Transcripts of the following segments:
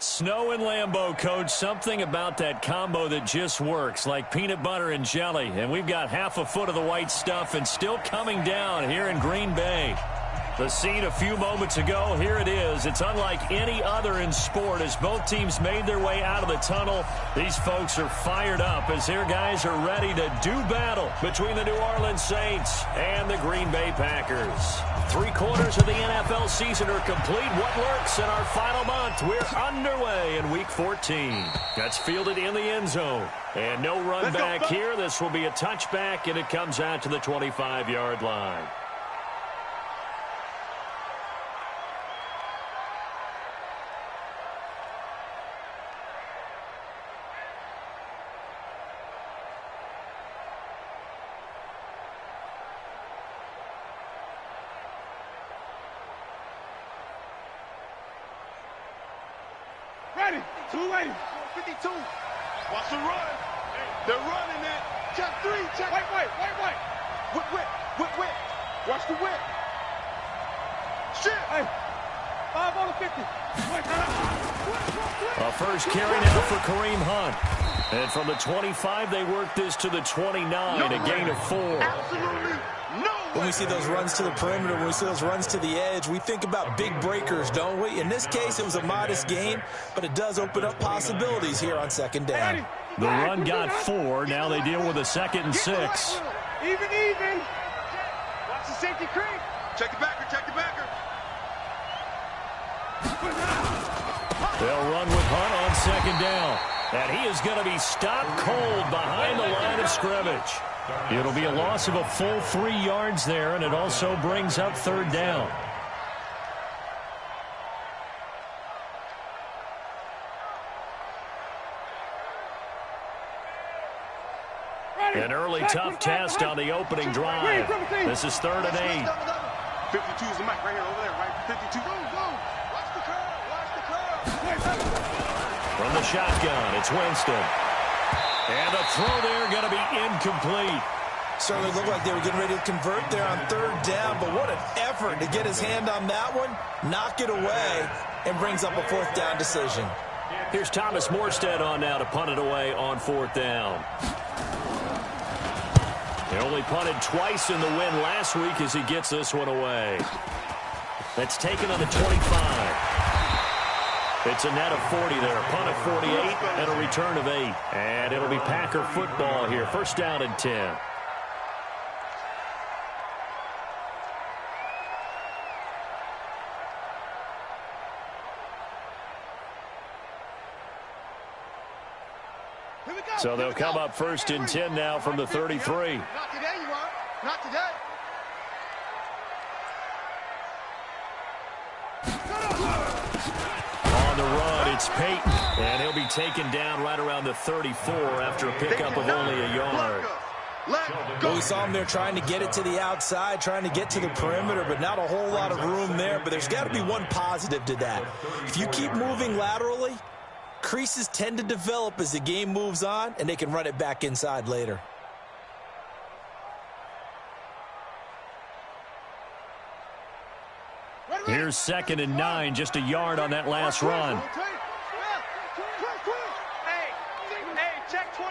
Snow and Lambeau, Coach. Something about that combo that just works, like peanut butter and jelly. And we've got half a foot of the white stuff and still coming down here in Green Bay. The scene a few moments ago, here it is. It's unlike any other in sport as both teams made their way out of the tunnel. These folks are fired up as their guys are ready to do battle between the New Orleans Saints and the Green Bay Packers. 3/4 of the NFL season are complete. What lurks in our final month? We're underway in Week 14. That's fielded in the end zone. And no run back here. This will be a touchback, and it comes out to the 25-yard line. Ready. 52. Watch the run. They're running it. Check 3. Check. Wait. Whip. Watch the whip. Shit. Hey. 5 on the 50. A first carry now for Kareem Hunt. And from the 25, they work this to the 29, a gain of 4. Absolutely no. When we see those runs to the perimeter, when we see those runs to the edge, we think about big breakers, don't we? In this case, it was a modest gain, but it does open up possibilities here on second down. The run got 4. Now they deal with a 2nd and 6. Even. Watch the safety creep. Check the backer. They'll run with Hunt on 2nd down. And he is going to be stopped cold behind the line of scrimmage. It'll be a loss of a full 3 yards there, and it also brings up 3rd down. An early tough test on the opening drive. This is 3rd and 8. 52 is the mic right here, over there, right? 52. Go. Watch the curve. From the shotgun, it's Winston. And the throw there going to be incomplete. Certainly looked like they were getting ready to convert there on 3rd down, but what an effort to get his hand on that one, knock it away, and brings up a 4th down decision. Here's Thomas Morstead on now to punt it away on 4th down. He only punted twice in the win last week as he gets this one away. That's taken on the 25. It's a net of 40 there. A punt of 48 and a return of 8. And it'll be Packer football here. 1st down and 10. So they'll come up 1st and 10 now from the 33. Not today, you are. Not today. On the run, it's Peyton. And he'll be taken down right around the 34 after a pickup of only a yard. Well, we saw him there trying to get it to the outside, trying to get to the perimeter, but not a whole lot of room there. But there's got to be one positive to that. If you keep moving laterally, creases tend to develop as the game moves on, and they can run it back inside later. Here's 2nd and 9, just a yard on that last run. Hey, check 20.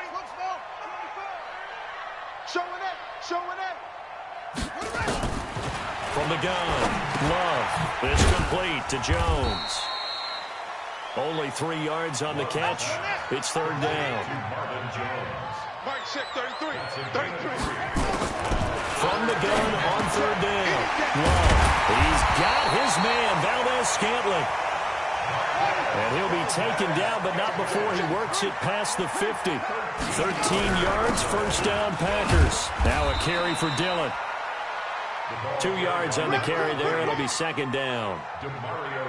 Showing it. From the gun, Love. It's complete to Jones. Only 3 yards on the catch. It's 3rd down. Mike, check 33. From the gun on 3rd down. Love. He's got his man, Valdez-Scantling. And he'll be taken down, but not before he works it past the 50. 13 yards, 1st down Packers. Now a carry for Dillon. 2 yards on the carry there. It'll be 2nd down.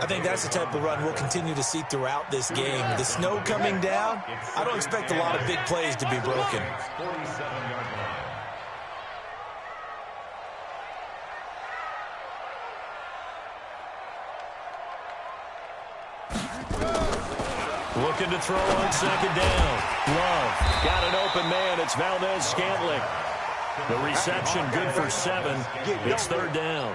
I think that's the type of run we'll continue to see throughout this game. The snow coming down, I don't expect a lot of big plays to be broken. Looking to throw on 2nd down. Love got an open man. It's Valdez-Scantling. The reception good for 7. It's third down.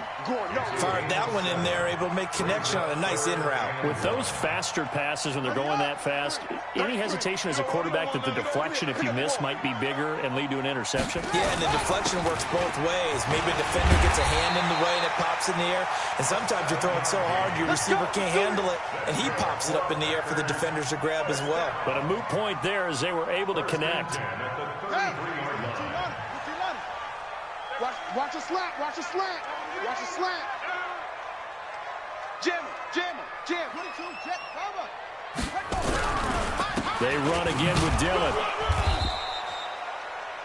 Fired that one in there, able to make connection on a nice in route. With those faster passes when they're going that fast, any hesitation as a quarterback that the deflection, if you miss, might be bigger and lead to an interception? Yeah, and the deflection works both ways. Maybe a defender gets a hand in the way and it pops in the air, and sometimes you're throwing so hard your receiver can't handle it, and he pops it up in the air for the defenders to grab as well. But a moot point there as they were able to connect. Hey! Watch a slant, watch a slant, watch a slant. Jam. They run again with Dillon.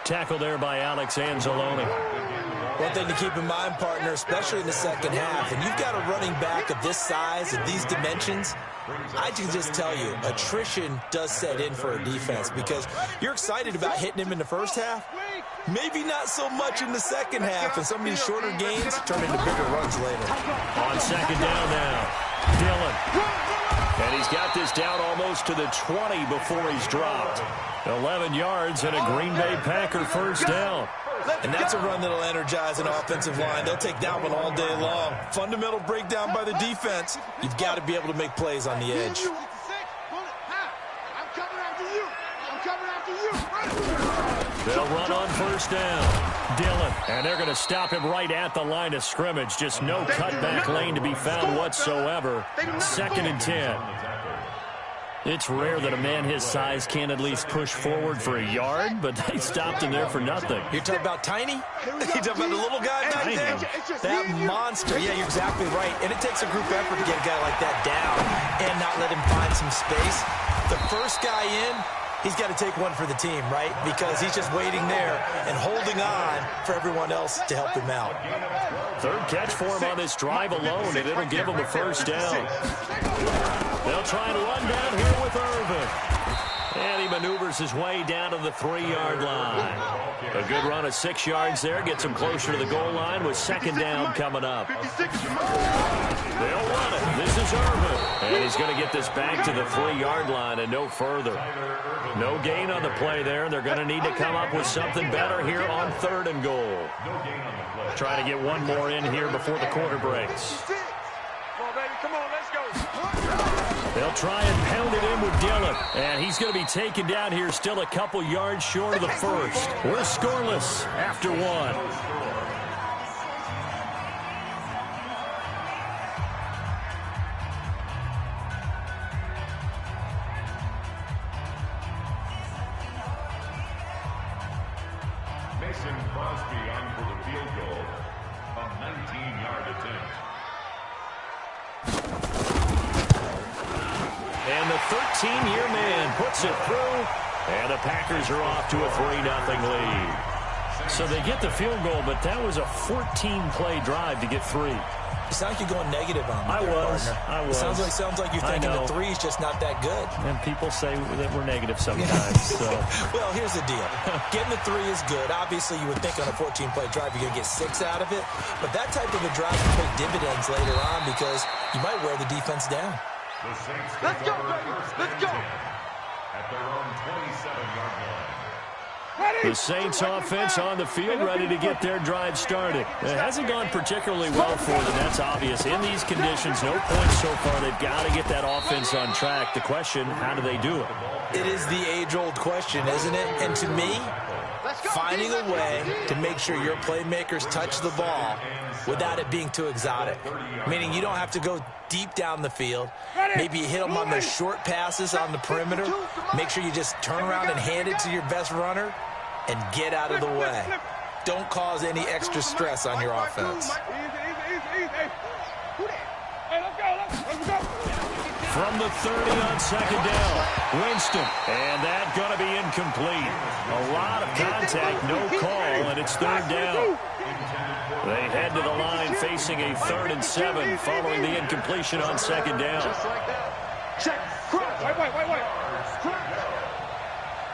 Tackled there by Alex Anzalone. One thing to keep in mind, partner, especially in the second half, and you've got a running back of this size, of these dimensions, I can just tell you, attrition does set in for a defense because you're excited about hitting him in the first half, maybe not so much in the second half, and some of these shorter gains turn into bigger runs later. On second down now, Dillon. And he's got this down almost to the 20 before he's dropped. 11 yards and a Green Bay Packer first down. And that's a run that'll energize an offensive line. They'll take that one all day long. Fundamental breakdown by the defense. You've got to be able to make plays on the edge. They'll run on first down. Dillon, and they're going to stop him right at the line of scrimmage. Just no cutback lane to be found whatsoever. 2nd and 10. It's rare that a man his size can at least push forward for a yard, but they stopped him there for nothing. You're talking about tiny? You're talking about the little guy back there? That monster. Yeah, you're exactly right. And it takes a group effort to get a guy like that down and not let him find some space. The first guy in, he's got to take one for the team, right? Because he's just waiting there and holding on for everyone else to help him out. Third catch for him on this drive alone, and it'll give him a first down. They'll try and run down here with Irvin. And he maneuvers his way down to the 3-yard line. A good run of 6 yards there. Gets him closer to the goal line with second down coming up. They'll run it. This is Irvin. And he's going to get this back to the 3-yard line and no further. No gain on the play there. They're going to need to come up with something better here on 3rd and goal. Trying to get one more in here before the quarter breaks. Come on, let's go. They'll try and pound it in with Dillon. And he's going to be taken down here still a couple yards short of the first. We're scoreless after 1. Mason Crosby on for the field goal. A 19-yard attempt. And the 13-year man puts it through, and the Packers are off to a 3-0 lead. So they get the field goal, but that was a 14-play drive to get 3. You sound like you're going negative on me. I was. Sounds like you're thinking the 3's just not that good. And people say that we're negative sometimes. So. Well, here's the deal. Getting the 3 is good. Obviously, you would think on a 14-play drive you're going to get 6 out of it. But that type of a drive can pay dividends later on because you might wear the defense down. Let's go, baby. Let's go. At their own 27-yard line. The Saints offense on the field ready to get their drive started. It hasn't gone particularly well for them. That's obvious. In these conditions, no points so far. They've got to get that offense on track. The question, how do they do it? It is the age-old question, isn't it? And to me, finding a way to make sure your playmakers touch the ball without it being too exotic. Meaning you don't have to go deep down the field. Maybe you hit them on the short passes on the perimeter. Make sure you just turn around and hand it to your best runner and get out of the way. Don't cause any extra stress on your offense. From the 30 on second down, Winston. And that's going to be incomplete. A lot of contact, no call, and it's 3rd down. They head to the line facing a 3rd and 7 following the incompletion on second down. Just like that. Check. Cross. Wait.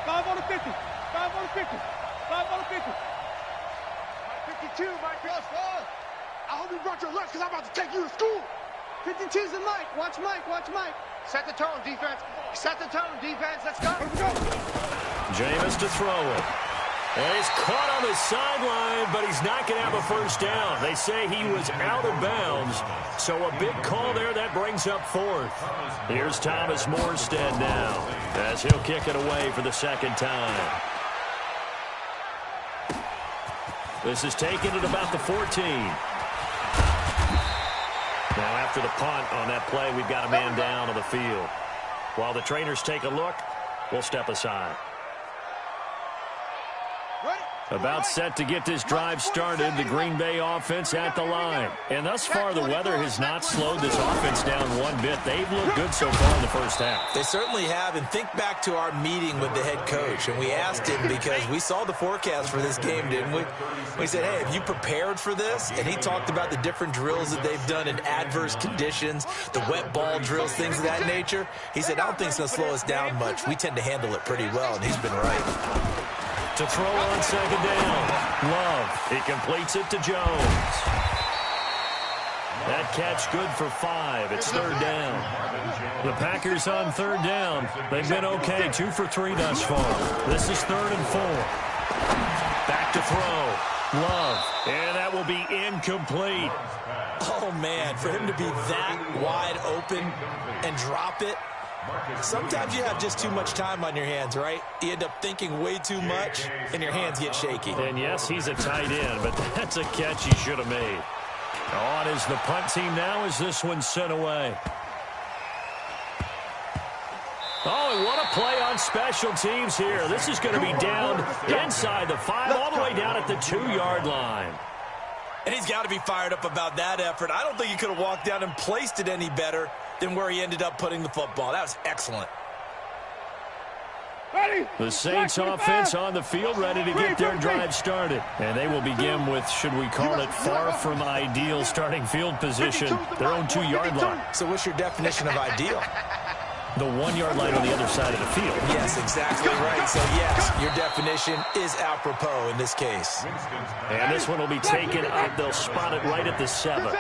5 on the 50. 5 on the 50. 5 on the 50. 52, Mike. I hope you brought your lunch because I'm about to take you to school. 52's the Mike. Watch Mike. Set the tone, defense. Set the tone, defense. Let's go. Jameis to throw it. And he's caught on the sideline, but he's not going to have a first down. They say he was out of bounds, so a big call there. That brings up fourth. Here's Thomas Morstead now, as he'll kick it away for the second time. This is taken at about the 14. Now, after the punt on that play, we've got a man down on the field. While the trainers take a look, we'll step aside. About set to get this drive started, the Green Bay offense at the line. And thus far, the weather has not slowed this offense down one bit. They've looked good so far in the first half. They certainly have. And think back to our meeting with the head coach. And we asked him, because we saw the forecast for this game, didn't we? We said, hey, have you prepared for this? And he talked about the different drills that they've done in adverse conditions, the wet ball drills, things of that nature. He said, I don't think it's going to slow us down much. We tend to handle it pretty well, and he's been right. To throw on second down. Love. He completes it to Jones. That catch good for 5. It's third down. The Packers on third down. They've been okay. 2 for 3 thus far. This is 3rd and 4. Back to throw. Love. And that will be incomplete. Oh, man, for him to be that wide open and drop it. Sometimes you have just too much time on your hands, right? You end up thinking way too much, and your hands get shaky. And yes, he's a tight end, but that's a catch he should have made. On is the punt team now as this one's sent away. Oh, and what a play on special teams here. This is going to be down inside the 5, all the way down at the 2-yard line. And he's got to be fired up about that effort. I don't think he could have walked down and placed it any better than where he ended up putting the football. That was excellent. The Saints offense on the field, ready to get their drive started. And they will begin with, should we call it, far from ideal starting field position, their own 2-yard line. So what's your definition of ideal? The 1-yard line on the other side of the field. Yes, exactly right. So, yes, your definition is apropos in this case. And this one will be taken up. They'll spot it right at the 7.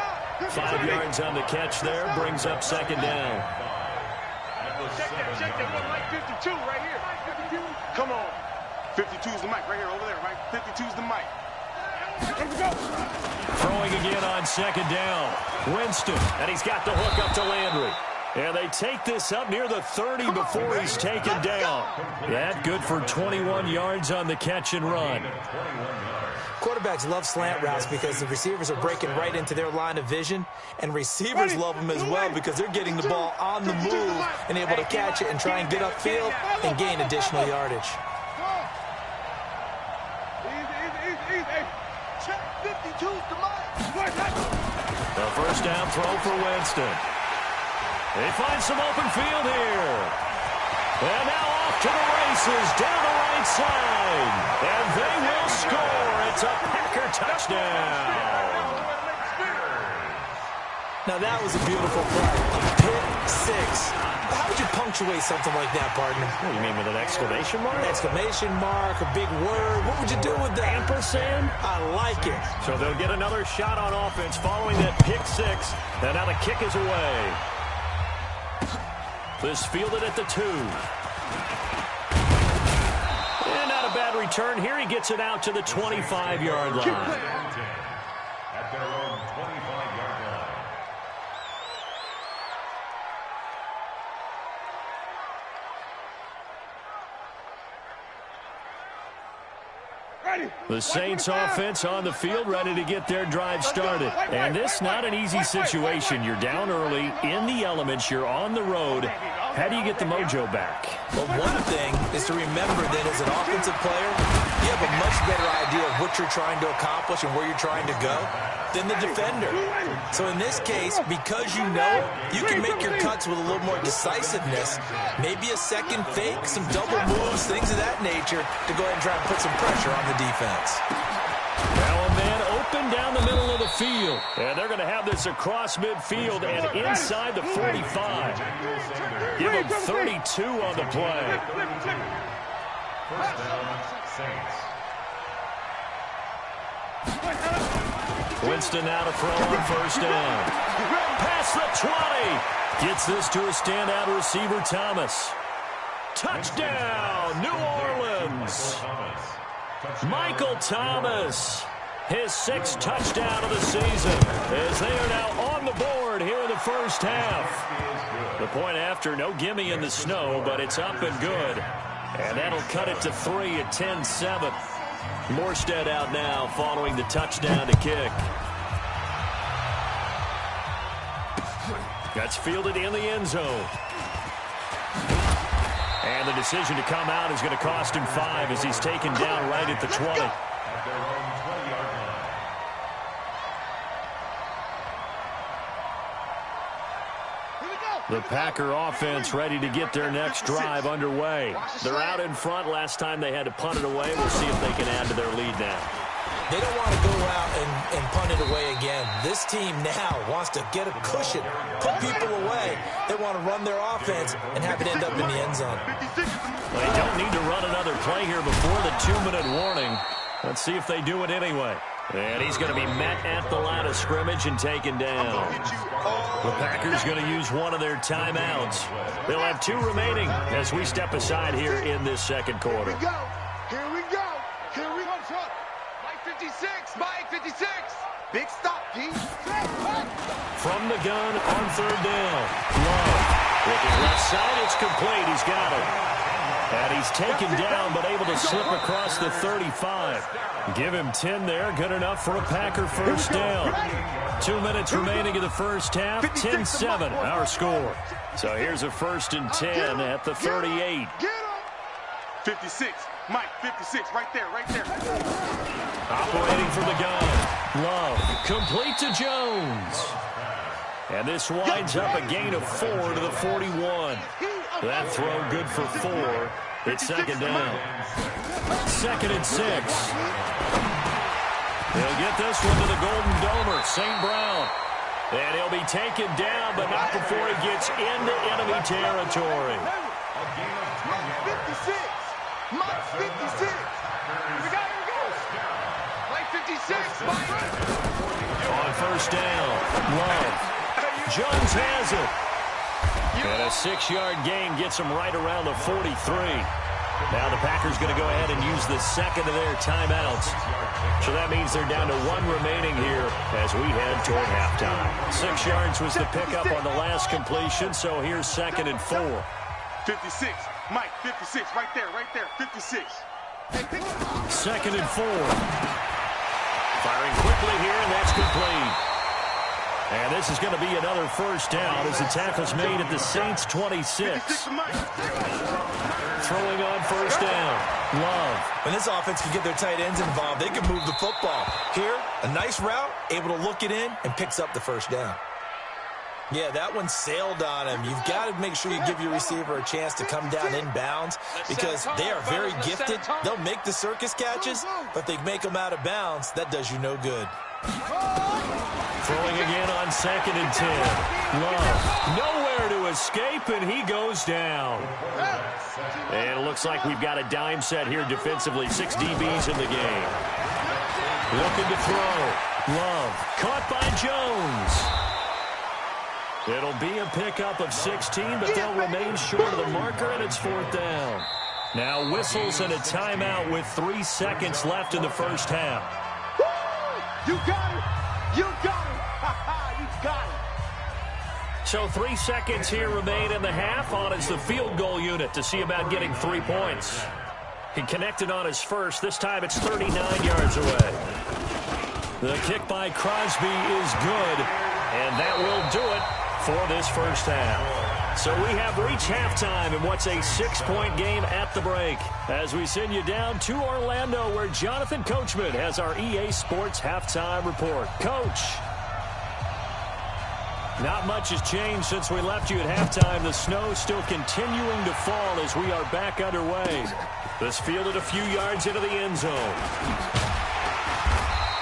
5 yards on the catch there. Brings up second down. Check that. Mike 52 right here. 52. Come on. 52 is the mic right here over there, right? 52 is the mic. Let's go. Throwing again on second down. Winston. And he's got the hook up to Landry. And they take this up near the 30 before he's taken down. That good for 21 yards on the catch and run. Quarterbacks love slant routes because the receivers are breaking right into their line of vision, and receivers love them as well because they're getting the ball on the move and able to catch it and try and get upfield and gain additional yardage. The first down throw for Winston. They find some open field here. And now off to the races down the right side. And they will score. It's a Packer touchdown. Now that was a beautiful play. A pick six. How would you punctuate something like that, partner? What do you mean, with an exclamation mark? Exclamation mark, a big word. What would you do with that? Ampersand? I like it. So they'll get another shot on offense following that pick six. And now the kick is away. This fielded at the 2. And not a bad return here. He gets it out to the 25-yard line. At their own 25-yard line. The Saints offense on the field, ready to get their drive started. And this not an easy situation. You're down early, in the elements, you're on the road. How do you get the mojo back? Well, one thing is to remember that as an offensive player, you have a much better idea of what you're trying to accomplish and where you're trying to go than the defender. So in this case, because you know it, you can make your cuts with a little more decisiveness, maybe a second fake, some double moves, things of that nature, to go ahead and try and put some pressure on the defense. Now a man open down the middle of the field. And they're going to have this across midfield and inside the 45. Give him 32 on the play. First down, Saints. Winston now to throw on first down. Past the 20. Gets this to a standout receiver, Thomas. Touchdown, New Orleans. Michael Thomas, his 6th touchdown of the season, as they are now on the board here in the first half. The point after, no gimme in the snow, but it's up and good. And that'll cut it to 3 at 10-7. Morstead out now following the touchdown to kick. That's fielded in the end zone. And the decision to come out is going to cost him 5 as he's taken down right at the 20. The Packer offense ready to get their next drive underway. They're out in front. Last time they had to punt it away. We'll see if they can add to their lead now. They don't want to go out and punt it away again. This team now wants to get a cushion, put people away. They want to run their offense and have it end up in the end zone. Well, they don't need to run another play here before the 2-minute warning. Let's see if they do it anyway. And he's going to be met at the line of scrimmage and taken down. The Packers going to use one of their timeouts. They'll have 2 remaining as we step aside here in this second quarter. Here we go. Here we go. Here we go. Mike 56. Mike 56. Big stop, G. From the gun on 3rd down. Love. Looking left side. It's complete. He's got it. And he's taken down, but able to slip across the 35. Give him 10 there. Good enough for a Packer first down. 2 minutes remaining in the first half. 10-7, our score. So here's a 1st and 10 at the 38. 56. Mike, 56. Right there, right there. Operating from the gun. Love. Complete to Jones. And this winds up a gain of 4 to the 41. That throw good for 4. It's 2nd down. 2nd and 6. He'll get this one to the Golden Domer, St. Brown. And he'll be taken down, but not before he gets into enemy territory. Mike 56. Mike 56. Here we go. Mike 56. Mike. On first down, Love. Jones has it. And a 6-yard gain gets him right around the 43. Now the Packers going to go ahead and use the 2nd of their timeouts. So that means they're down to 1 remaining here as we head toward halftime. 6 yards was the pickup on the last completion, so here's 2nd and 4. 56. Mike, 56. Right there, 56. 2nd and 4. Firing quickly here, and that's complete. And this is going to be another first down as the tackle's made at the Saints' 26. Throwing on first down. Love. When this offense can get their tight ends involved, they can move the football. Here, a nice route, able to look it in, and picks up the first down. Yeah, that one sailed on him. You've got to make sure you give your receiver a chance to come down inbounds because they are very gifted. They'll make the circus catches, but if they make them out of bounds, that does you no good. Throwing again on 2nd and 10. Love. Nowhere to escape, and he goes down. And it looks like we've got a dime set here defensively. 6 DBs in the game. Looking to throw. Love. Caught by Jones. It'll be a pickup of 16, but they'll remain short of the marker, and it's 4th down. Now whistles and a timeout with 3 seconds left in the first half. You got it. You got it. You got it. So 3 seconds here remain in the half. On is the field goal unit to see about getting 3 points. He connected on his first. This time it's 39 yards away. The kick by Crosby is good, and that will do it for this first half. So we have reached halftime in what's a 6-point game at the break as we send you down to Orlando where Jonathan Coachman has our EA Sports halftime report. Coach. Not much has changed since we left you at halftime. The snow still continuing to fall as we are back underway. This fielded a few yards into the end zone.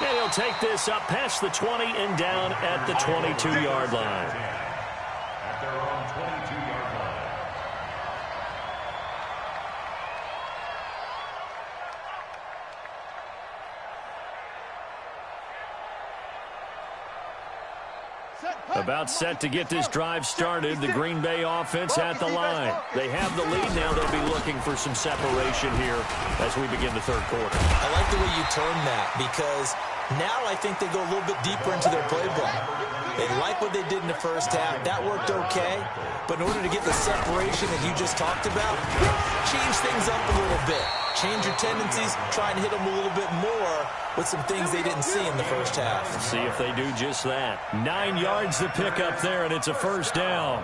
And he'll take this up past the 20 and down at the 22-yard line. At their own 22-yard line. About set to get this drive started. The Green Bay offense at the line. They have the lead now. They'll be looking for some separation here as we begin the third quarter. I like the way you term that, because now I think they go a little bit deeper into their playbook. They like what they did in the first half. That worked okay. But in order to get the separation that you just talked about, change things up a little bit. Change your tendencies. Try and hit them a little bit more with some things they didn't see in the first half. See if they do just that. 9 yards to pick up there, and it's a first down.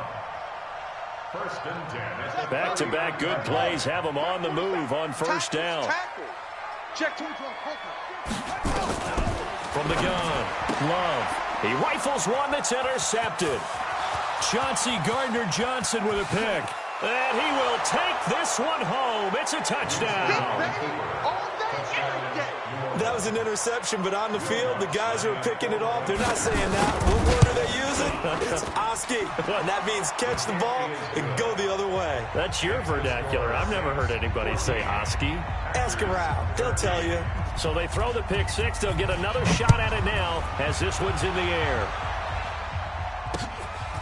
Back-to-back good plays have them on the move on first down. From the gun, Love. He rifles one that's intercepted. Chauncey Gardner-Johnson with a pick. And he will take this one home. It's a touchdown. That was an interception, but on the field, the guys who are picking it off, they're not saying that. What word are they using? It's Oski. And that means catch the ball and go the other way. That's your vernacular. I've never heard anybody say Oski. Ask around. They'll tell you. So they throw the pick six. They'll get another shot at it now as this one's in the air.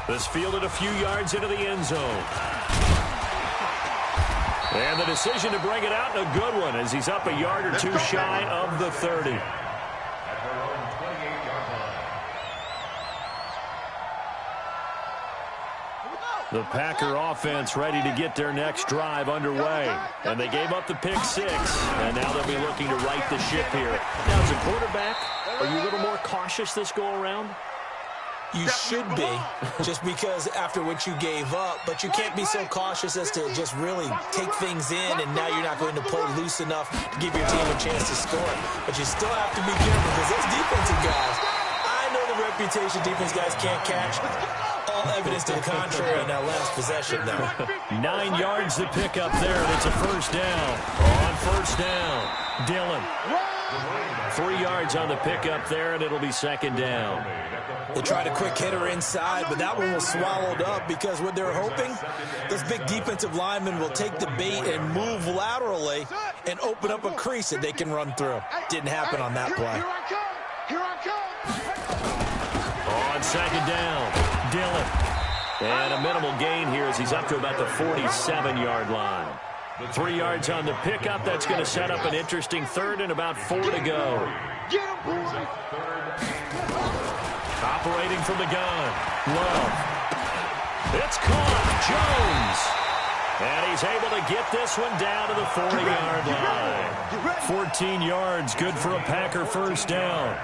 This fielded a few yards into the end zone. And the decision to bring it out, a good one, as he's up a yard or two shy of the 30. The Packer offense ready to get their next drive underway. And they gave up the pick six, and now they'll be looking to right the ship here. Now, as a quarterback, are you a little more cautious this go-around? You should be, just because after what you gave up, but you can't be so cautious as to just really take things in, and now you're not going to play loose enough to give your team a chance to score. But you still have to be careful, because those defensive guys, I know the reputation defense guys can't catch. All evidence to the contrary on that last possession, though. 9 yards to pick up there, and it's a first down. On first down, Dillon. 3 yards on the pickup there, and it'll be second down. They tried a quick hitter inside, but that one was swallowed up because what they're hoping, those big defensive linemen will take the bait and move laterally and open up a crease that they can run through. Didn't happen on that play. On second down, Dillon. And a minimal gain here as he's up to about the 47-yard line. 3 yards on the pickup. That's going to set up an interesting third and about 4 to go. Operating from the gun. Love. It's caught. Jones. And he's able to get this one down to the 40-yard line. 14 yards. Good for a Packer first down.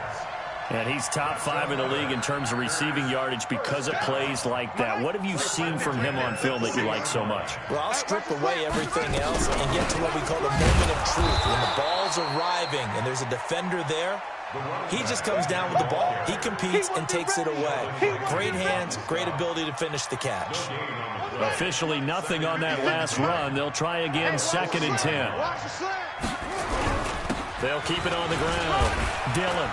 And he's top 5 in the league in terms of receiving yardage because of plays like that. What have you seen from him on film that you like so much? Well, I'll strip away everything else and get to what we call the moment of truth. When the ball's arriving and there's a defender there, he just comes down with the ball. He competes and takes it away. Great hands, great ability to finish the catch. Officially nothing on that last run. They'll try again, second and 10. They'll keep it on the ground. Dillon.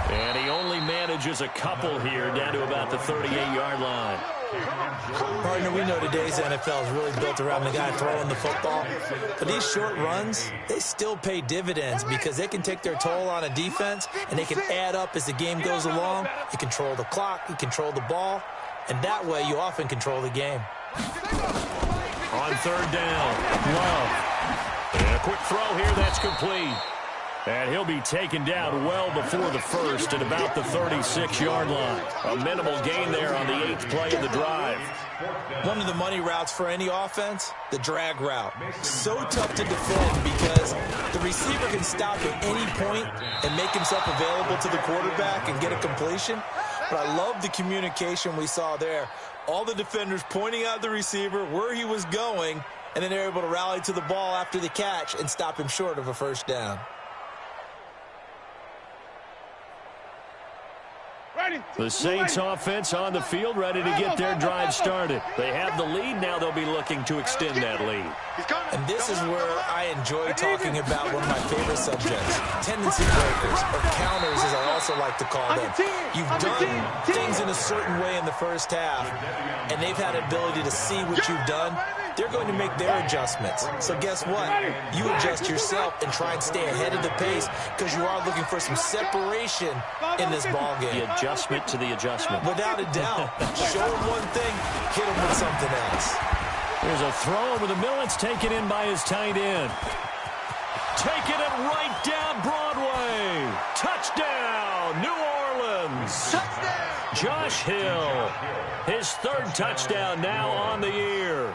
And he only manages a couple here down to about the 38-yard line. Partner, we know today's NFL is really built around the guy throwing the football. But these short runs, they still pay dividends because they can take their toll on a defense and they can add up as the game goes along. You control the clock, you control the ball, and that way you often control the game. On third down, Love. And a quick throw here, that's complete. And he'll be taken down well before the first at about the 36-yard line. A minimal gain there on the 8th play of the drive. One of the money routes for any offense, the drag route. So tough to defend because the receiver can stop at any point and make himself available to the quarterback and get a completion. But I love the communication we saw there. All the defenders pointing out the receiver, where he was going, and then they're able to rally to the ball after the catch and stop him short of a first down. The Saints offense on the field ready to get their drive started. They have the lead. Now they'll be looking to extend that lead. And this is where I enjoy talking about one of my favorite subjects, tendency breakers, or counters as I also like to call them. You've done things in a certain way in the first half, and they've had an ability to see what you've done they're going to make their adjustments. So guess what? You adjust yourself and try and stay ahead of the pace because you are looking for some separation in this ball game. The adjustment to the adjustment. Without a doubt. Show them one thing, hit them with something else. There's a throw over the middle. It's taken in by his tight end. Taking it right down Broadway. Touchdown, New Orleans. Touchdown! Josh Hill, his third touchdown now on the year.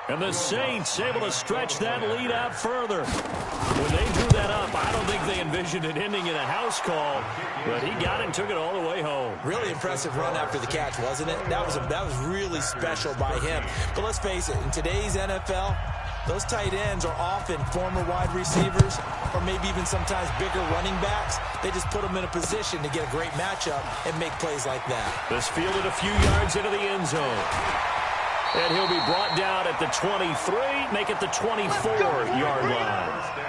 And the Saints able to stretch that lead out further. When they drew that up, I don't think they envisioned it ending in a house call, but he got it and took it all the way home. Really impressive run after the catch, wasn't it? That was really special by him. But let's face it, in today's NFL, those tight ends are often former wide receivers or maybe even sometimes bigger running backs. They just put them in a position to get a great matchup and make plays like that. This fielded a few yards into the end zone. And he'll be brought down at the 23, make it the 24-yard line.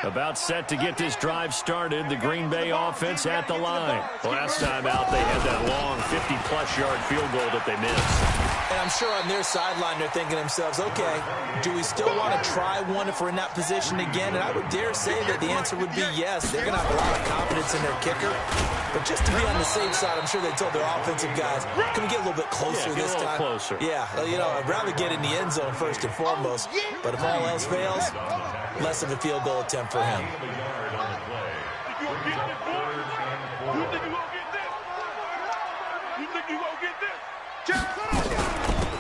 About set to get this drive started, the Green Bay offense at the line. Last time out, they had that long 50-plus yard field goal that they missed. And I'm sure on their sideline they're thinking to themselves, okay, do we still want to try one if we're in that position again? And I would dare say that the answer would be yes. They're going to have a lot of confidence in their kicker. But just to be on the safe side, I'm sure they told their offensive guys, can we get a little bit closer this time? Closer. Yeah, you know, I'd rather get in the end zone first and foremost. But if all else fails, less of a field goal attempt for him.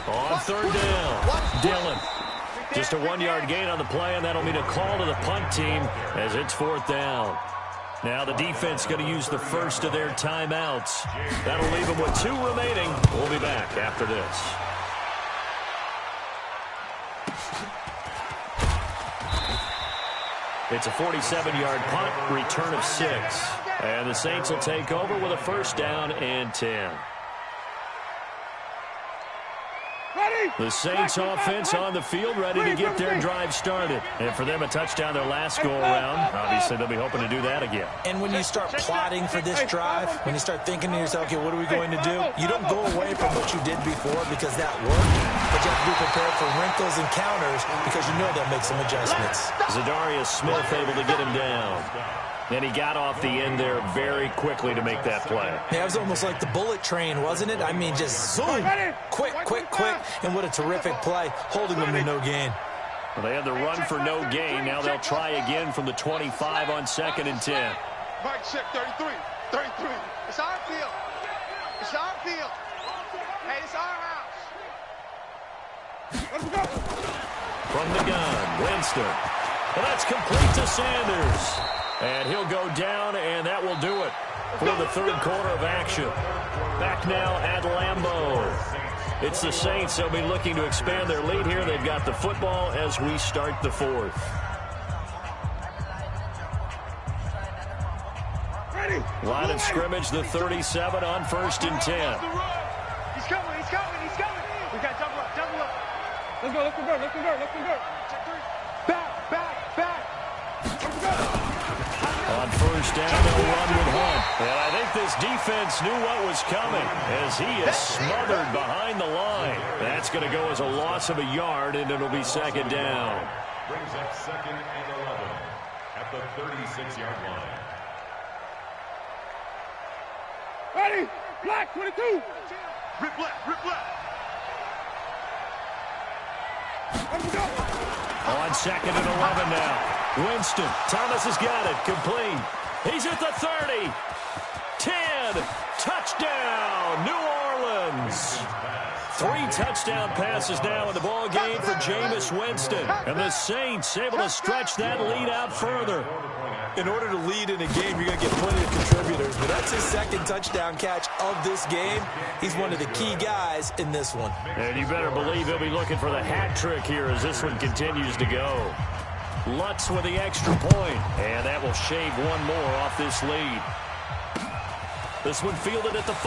On third down, Dillon. Just a 1-yard gain on the play, and that'll mean a call to the punt team as it's fourth down. Now the defense going to use the first of their timeouts. That'll leave them with 2 remaining. We'll be back after this. It's a 47-yard punt, return of 6. And the Saints will take over with a first down and 10. The Saints offense on the field ready to get their drive started. And for them, a touchdown their last go-around. Obviously, they'll be hoping to do that again. And when you start plotting for this drive, when you start thinking to yourself, okay, what are we going to do? You don't go away from what you did before because that worked. But you have to be prepared for wrinkles and counters because you know they'll make some adjustments. Zadarius Smith able to get him down. And he got off the end there very quickly to make that play. Yeah, it was almost like the bullet train, wasn't it? I mean, just zoom, quick, quick, quick. And what a terrific play, holding them to no gain. Well, they had the run for no gain. Now they'll try again from the 25 on 2nd and 10. Mike check 33. 33. It's our field. It's our field. Hey, it's our house. Let's go. From the gun, Winston. And that's complete to Sanders. And he'll go down, and that will do it for the third quarter of action. Back now at Lambeau. It's the Saints. They'll be looking to expand their lead here. They've got the football as we start the fourth. Line of scrimmage, the 37 on 1st and 10. He's coming, he's coming, he's coming. We got double up, double up. Let's go, let's convert, let's convert, let's convert. Back, back, back. Let's go. On first down, they'll run with Hunt. And I think this defense knew what was coming as he is smothered behind the line. That's going to go as a loss of a yard, and it'll be 2nd down. Brings up 2nd and 11 at the 36-yard line. Ready? Black 22. Rip left, rip left. Let's go. On 2nd and 11 now. Winston. Thomas has got it. Complete. He's at the 30. 10. Touchdown, New Orleans. 3 touchdown passes now in the ball game for Jameis Winston. And the Saints able to stretch that lead out further. In order to lead in a game, you're going to get plenty of contributors. But that's his 2nd touchdown catch of this game. He's one of the key guys in this one. And you better believe he'll be looking for the hat trick here as this one continues to go. Lutz with the extra point. And that will shave one more off this lead. This one fielded at the 5.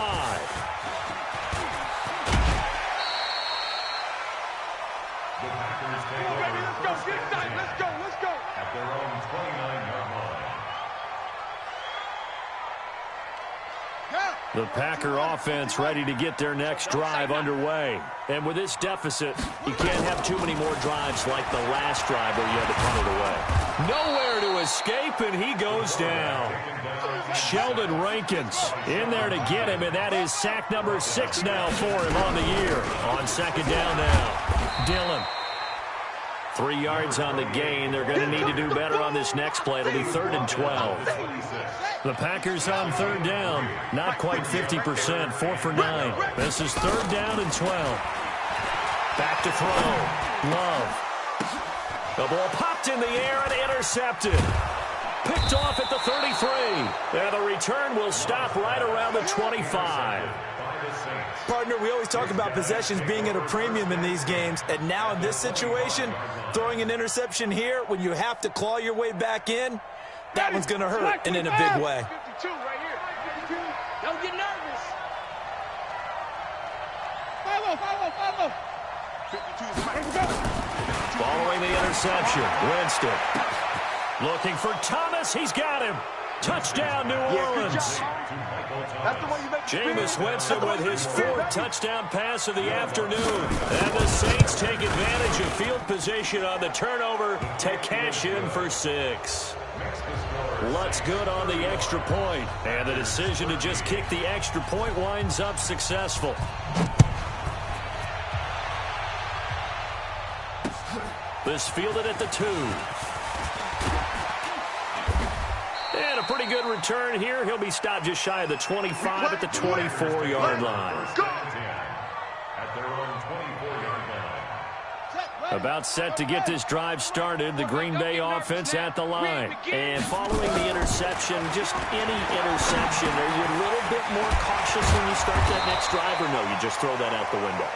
The Packers take over. Let's go, get inside. Let's go, let's go. At their own 29-yard line. The Packer offense ready to get their next drive underway. And with this deficit, you can't have too many more drives like the last drive where you had to punt it away. Nowhere to escape, and he goes down. Sheldon Rankins in there to get him, and that is sack number 6 now for him on the year. On second down now, Dillon. 3 yards on the gain. They're going to need to do better on this next play. It'll be 3rd and 12. The Packers on 3rd down. Not quite 50%. 4 for 9. This is 3rd down and 12. Back to throw. Love. The ball popped in the air and intercepted. Picked off at the 33. And the return will stop right around the 25. Partner, we always talk about possessions being at a premium in these games, and now in this situation, throwing an interception here when you have to claw your way back in, that one's going to hurt, and in a big way. 52 right here. 52. Don't get nervous. 5-0, 52 Following the interception, Winston. Looking for Thomas. He's got him. Touchdown, New Orleans. Jameis Winston with his 4th touchdown pass of the afternoon. And the Saints take advantage of field position on the turnover to cash in for 6. Lutz good on the extra point. And the decision to just kick the extra point winds up successful. This fielded at the 2. And a pretty good return here. He'll be stopped just shy of the 25 at the 24-yard line. About set to get this drive started. The Green Bay offense at the line. And following the interception, just any interception, are you a little bit more cautious when you start that next drive, or no, you just throw that out the window?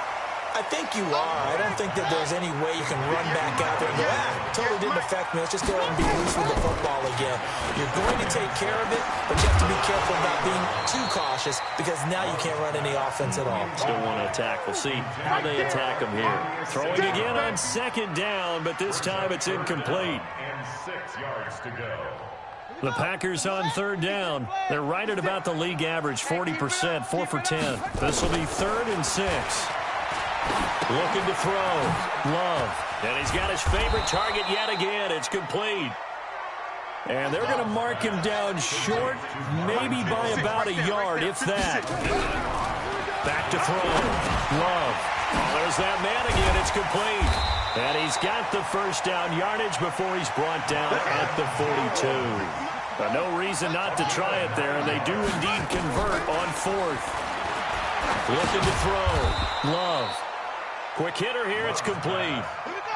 I think you are. I don't think that there's any way you can run back out there and go, totally didn't affect me. Let's just go ahead and be loose with the football again. You're going to take care of it, but you have to be careful about being too cautious because now you can't run any offense at all. Still want to attack. We'll see how they attack him here. Throwing again on second down, but this time it's incomplete. And 6 yards to go. The Packers on 3rd down. They're right at about the league average, 40%, 4 for 10. This will be 3rd and 6. Looking to throw. Love. And he's got his favorite target yet again. It's complete. And they're going to mark him down short, maybe by about a yard, if that. Back to throw. Love. Oh, there's that man again. It's complete. And he's got the first down yardage before he's brought down at the 42. But no reason not to try it there, and they do indeed convert on 4th. Looking to throw. Love. Quick hitter here, it's complete.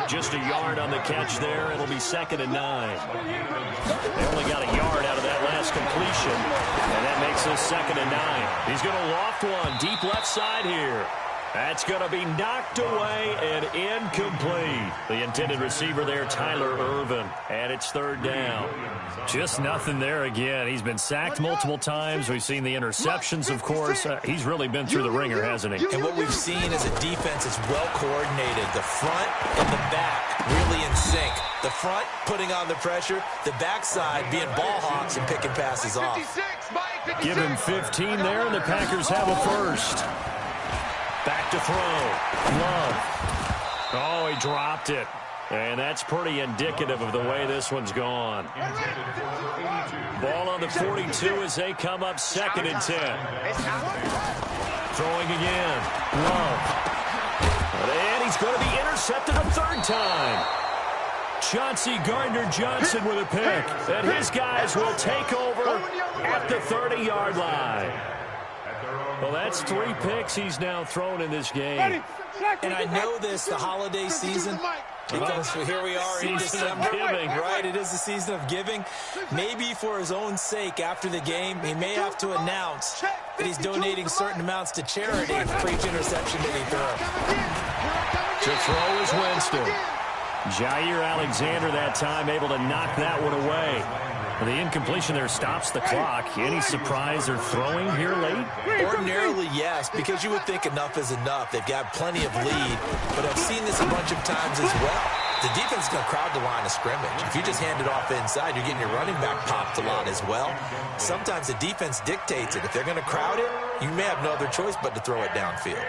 Just a yard on the catch there. It'll be 2nd and 9. They only got a yard out of that last completion, and that makes this 2nd and 9. He's going to loft one deep left side here. That's going to be knocked away and incomplete. The intended receiver there, Tyler Irvin, and it's 3rd down. Just nothing there again. He's been sacked multiple times. We've seen the interceptions, of course. He's really been through the ringer, hasn't he? And what we've seen is a defense that's well coordinated. The front and the back really in sync. The front putting on the pressure, the backside being ball hawks and picking passes off. Give him 15 there, and the Packers have a first. Back to throw. Love. Oh, he dropped it. And that's pretty indicative of the way this one's gone. Ball on the 42 as they come up 2nd and 10. Throwing again. Love. And he's going to be intercepted a 3rd time. Chauncey Gardner-Johnson with a pick. And his guys will take over at the 30-yard line. Well, that's 3 picks he's now thrown in this game. And I know this, the holiday season, because here we are in December, right? It is the season of giving. Maybe for his own sake, after the game, he may have to announce that he's donating certain amounts to charity for each interception that he throws. To throw is Winston. Jair Alexander that time able to knock that one away. The incompletion there stops the clock. Any surprise they're throwing here late? Ordinarily, yes, because you would think enough is enough. They've got plenty of lead, but I've seen this a bunch of times as well. The defense is going to crowd the line of scrimmage. If you just hand it off inside, you're getting your running back popped a lot as well. Sometimes the defense dictates it. If they're going to crowd it, you may have no other choice but to throw it downfield.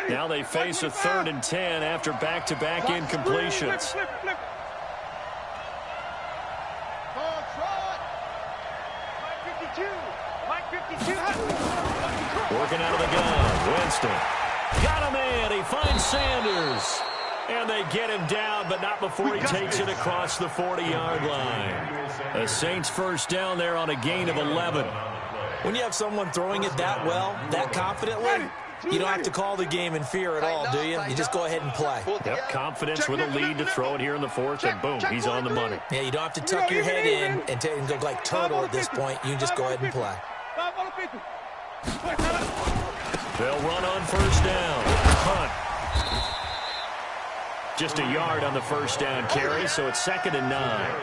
Now they face a 3rd and 10 after back-to-back incompletions. Working out of the gun, Winston. Got him in. He finds Sanders. And they get him down, but not before he takes it across the 40-yard line. The Saints first down there on a gain of 11. When you have someone throwing it that well, that confidently, you don't have to call the game in fear at all, do you? You just go ahead and play. Yep, confidence with a lead to throw it here in the 4th, and boom, he's on the money. Yeah, you don't have to tuck your head in and go like turtle at this point. You can just go ahead and play. They'll run on first down. Hunt. Just a yard on the first down carry, so it's 2nd and 9.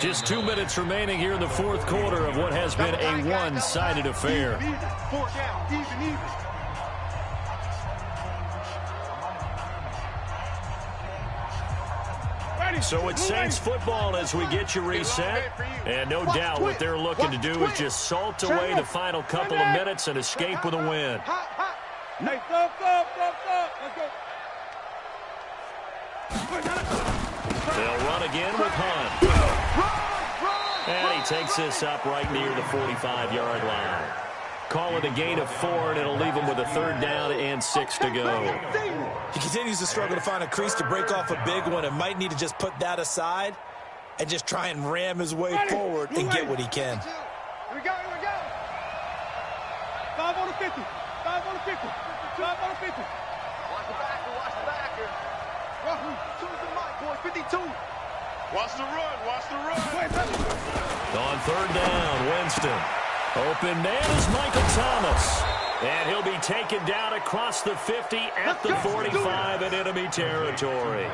Just 2 minutes remaining here in the 4th quarter of what has been a one-sided affair. 4 down, even. So it's Saints football as we get you reset. And no doubt what they're looking to do is just salt away the final couple of minutes and escape with a win. Hey, stop. Let's go. They'll run again with Hunt. And he takes this up right near the 45-yard line. Call it a gain of 4, and it'll leave him with a 3rd down and 6 to go. He continues to struggle to find a crease to break off a big one and might need to just put that aside and just try and ram his way forward and get what he can. Here we go. 5 on the 50. 5 on the 50. 5 on the 50. Watch the backer. Choose the mic, boys. 52. Watch the run. On 3rd down, Winston. Open man is Michael Thomas. And he'll be taken down across the 50 at the 45 in enemy territory.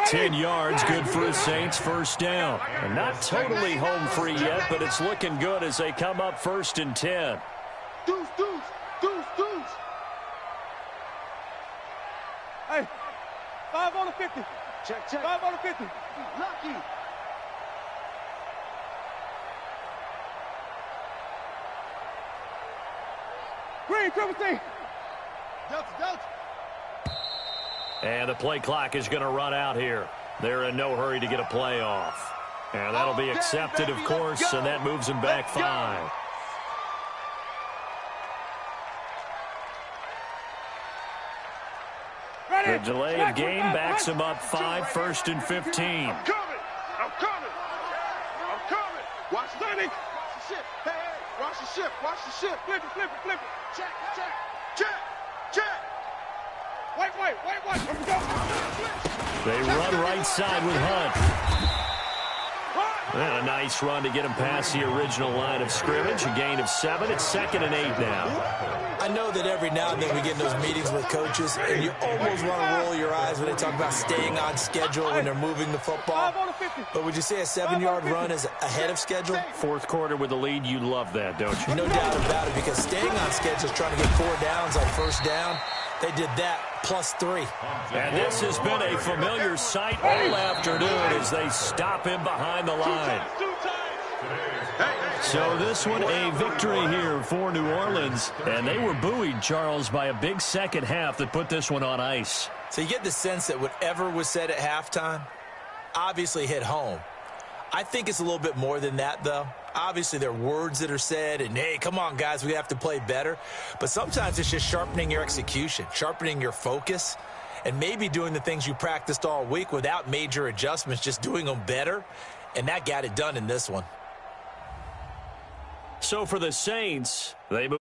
10 yards, good for the Saints, first down. And not totally home free yet, but it's looking good as they come up 1st and 10. Deuce. Hey, 5 on the 50. Check. 5 on the 50. Lucky. Green, triple T. Delta. And the play clock is going to run out here. They're in no hurry to get a play off. And that'll be accepted, of course, and that moves them back 5. The delay of game backs them up 5, 1st and 15. I'm coming. Watch the ship. Hey, watch the ship. Flip it. Check. Wait. They run right side with Hunt. And a nice run to get him past the original line of scrimmage. A gain of 7. It's 2nd and 8 now. I know that every now and then we get in those meetings with coaches, and you almost want to roll your eyes when they talk about staying on schedule when they're moving the football. But would you say a 7-yard run is ahead of schedule? 4th quarter with the lead, you love that, don't you? No doubt about it, because staying on schedule is trying to get 4 downs on first down. They did that plus 3. And this has been a familiar sight all afternoon as they stop him behind the line. So this one a victory here for New Orleans. And they were buoyed, Charles, by a big second half that put this one on ice. So you get the sense that whatever was said at halftime obviously hit home. I think it's a little bit more than that, though. Obviously, there are words that are said, and, hey, come on, guys, we have to play better. But sometimes it's just sharpening your execution, sharpening your focus, and maybe doing the things you practiced all week without major adjustments, just doing them better, and that got it done in this one. So for the Saints, they move